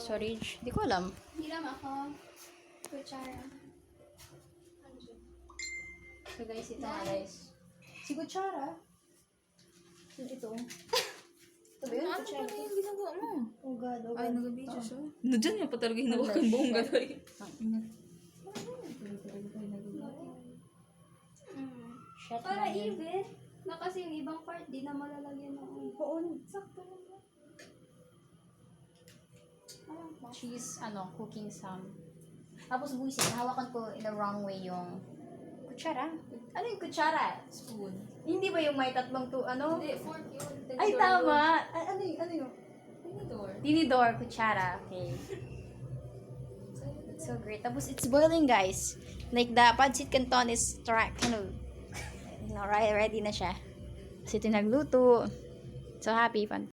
storage. Di ko alam. Hiram ako. Kutsara. So guys, ito nga guys. Si kutsara. Ito. Ito ba yun? Ano Kutsara. pa na yung ginagawa mo? Oh God, oh God. Ay, nag-video siya. Nandiyan niya pa talaga hinawakan buong gano'n. Shut Para my ear. even. Na kasi yung ibang part, di na malalagyan ng Oo. sakto lang. She's, cooking some. Tapos buwisit, hawakan ko in the wrong way yung kutsara. Ano yung kutsara? Spoon. Hindi ba yung may tatlong Hindi, fork yun. Ay, tama! Ano yung? Tinidor. Tinidor, kutsara. Okay. So great. Tapos it's boiling, guys. Like the pancit canton is ready na siya. Kasi ito nagluto. So happy.